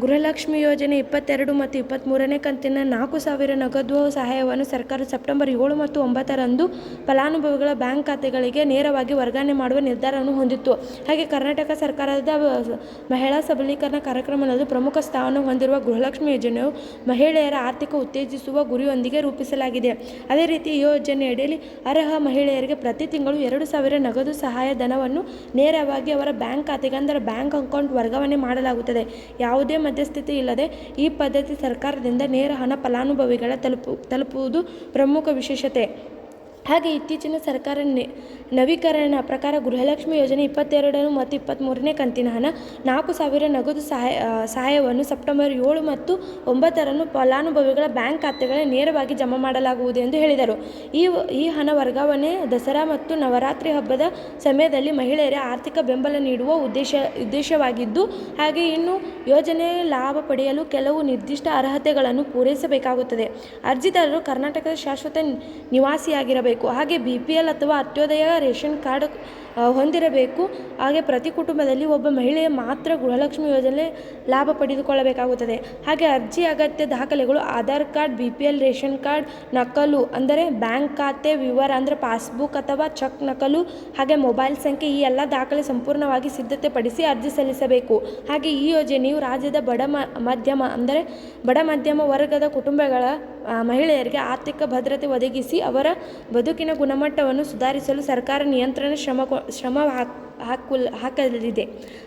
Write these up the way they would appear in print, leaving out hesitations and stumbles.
ಗೃಹಲಕ್ಷ್ಮಿ ಯೋಜನೆ 22 ಮತ್ತು 23ನೇ ಕಂತಿನ 4,000 ನಗದು ಸಹಾಯವನ್ನು ಸರ್ಕಾರ ಸೆಪ್ಟೆಂಬರ್ 7 ಮತ್ತು 9ರಂದು ಫಲಾನುಭವಿಗಳ ಬ್ಯಾಂಕ್ ಖಾತೆಗಳಿಗೆ ನೇರವಾಗಿ ವರ್ಗಾವಣೆ ಮಾಡುವ ನಿರ್ಧಾರವನ್ನು ಹೊಂದಿತ್ತು. ಹಾಗೆ ಕರ್ನಾಟಕ ಸರ್ಕಾರದ ಮಹಿಳಾ ಸಬಲೀಕರಣ ಕಾರ್ಯಕ್ರಮದಲ್ಲಿ ಪ್ರಮುಖ ಸ್ಥಾನವನ್ನು ಹೊಂದಿರುವ ಗೃಹಲಕ್ಷ್ಮಿ ಯೋಜನೆಯು ಮಹಿಳೆಯರ ಆರ್ಥಿಕ ಉತ್ತೇಜಿಸುವ ಗುರಿಯೊಂದಿಗೆ ರೂಪಿಸಲಾಗಿದೆ. ಅದೇ ರೀತಿ ಈ ಯೋಜನೆಯಡಿಯಲ್ಲಿ ಅರ್ಹ ಮಹಿಳೆಯರಿಗೆ ಪ್ರತಿ ತಿಂಗಳು 2,000 ನಗದು ಸಹಾಯಧನವನ್ನು ನೇರವಾಗಿ ಅವರ ಬ್ಯಾಂಕ್ ಖಾತೆಗೆ ಅಂದರೆ ಬ್ಯಾಂಕ್ ಅಕೌಂಟ್ ವರ್ಗಾವಣೆ ಮಾಡಲಾಗುತ್ತದೆ. ಯಾವುದೇ ಮಧ್ಯಸ್ಥಿಕೆ ಇಲ್ಲದೆ ಈ ಪದ್ಧತಿ ಸರ್ಕಾರದಿಂದ ನೇರ ಹಣ ಫಲಾನುಭವಿಗಳ ತಲುಪುವುದು ಪ್ರಮುಖ ವಿಶೇಷತೆ. ಹಾಗೆ ಇತ್ತೀಚಿನ ಸರ್ಕಾರ ನವೀಕರಣ ಪ್ರಕಾರ ಗೃಹಲಕ್ಷ್ಮಿ ಯೋಜನೆ 22 ಮತ್ತು 23ನೇ ಕಂತಿನ ಹಣ 4,000 ನಗದು ಸಹಾಯವನ್ನು ಸೆಪ್ಟೆಂಬರ್ 7 ಮತ್ತು 9ರಂದು ಫಲಾನುಭವಿಗಳ ಬ್ಯಾಂಕ್ ಖಾತೆಗಳಿಗೆ ನೇರವಾಗಿ ಜಮಾ ಮಾಡಲಾಗುವುದು ಎಂದು ಹೇಳಿದರು. ಈ ಹಣ ವರ್ಗಾವಣೆ ದಸರಾ ಮತ್ತು ನವರಾತ್ರಿ ಹಬ್ಬದ ಸಮಯದಲ್ಲಿ ಮಹಿಳೆಯರಿಗೆ ಆರ್ಥಿಕ ಬೆಂಬಲ ನೀಡುವ ಉದ್ದೇಶವಾಗಿದ್ದು, ಹಾಗೆ ಇನ್ನು ಯೋಜನೆ ಲಾಭ ಪಡೆಯಲು ಕೆಲವು ನಿರ್ದಿಷ್ಟ ಅರ್ಹತೆಗಳನ್ನು ಪೂರೈಸಬೇಕಾಗುತ್ತದೆ. ಅರ್ಜಿದಾರರು ಕರ್ನಾಟಕದ ಶಾಶ್ವತ ನಿವಾಸಿಯಾಗಿರಬೇಕು. ಹಾಗೆ BPL ಅಥವಾ ಅಂತ್ಯೋದಯ ರೇಷನ್ ಕಾರ್ಡ್ ಹೊಂದಿರಬೇಕು. ಹಾಗೆ ಪ್ರತಿ ಕುಟುಂಬದಲ್ಲಿ ಒಬ್ಬ ಮಹಿಳೆ ಮಾತ್ರ ಗೃಹಲಕ್ಷ್ಮಿ ಯೋಜನೆ ಲಾಭ ಪಡೆದುಕೊಳ್ಳಬೇಕಾಗುತ್ತದೆ. ಹಾಗೆ ಅರ್ಜಿ ಅಗತ್ಯ ದಾಖಲೆಗಳು Aadhaar card, BPL ration card ನಕಲು ಅಂದರೆ ಬ್ಯಾಂಕ್ ಖಾತೆ ವಿವರ ಅಂದರೆ ಪಾಸ್ಬುಕ್ ಅಥವಾ ಚೆಕ್ ನಕಲು, ಹಾಗೆ ಮೊಬೈಲ್ ಸಂಖ್ಯೆ, ಈ ಎಲ್ಲ ದಾಖಲೆ ಸಂಪೂರ್ಣವಾಗಿ ಸಿದ್ಧತೆ ಪಡಿಸಿ ಅರ್ಜಿ ಸಲ್ಲಿಸಬೇಕು. ಹಾಗೆ ಈ ಯೋಜನೆಯು ರಾಜ್ಯದ ಬಡ ಮಧ್ಯಮ ವರ್ಗದ ಕುಟುಂಬಗಳ ಮಹಿಳೆಯರಿಗೆ ಆರ್ಥಿಕ ಭದ್ರತೆ ಒದಗಿಸಿ ಅವರ ಬದುಕಿನ ಗುಣಮಟ್ಟವನ್ನು ಸುಧಾರಿಸಲು ಸರ್ಕಾರ ನಿಯಂತ್ರಣ ಶ್ರಮ ಹಾಕಲಿದೆ.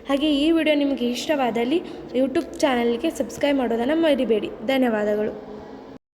ಹಾಗೆ ಈ ವಿಡಿಯೋ ನಿಮಗೆ ಇಷ್ಟವಾದಲ್ಲಿ ಯೂಟ್ಯೂಬ್ ಚಾನಲ್ಗೆ ಸಬ್ಸ್ಕ್ರೈಬ್ ಮಾಡೋದನ್ನು ಮರಿಬೇಡಿ. ಧನ್ಯವಾದಗಳು.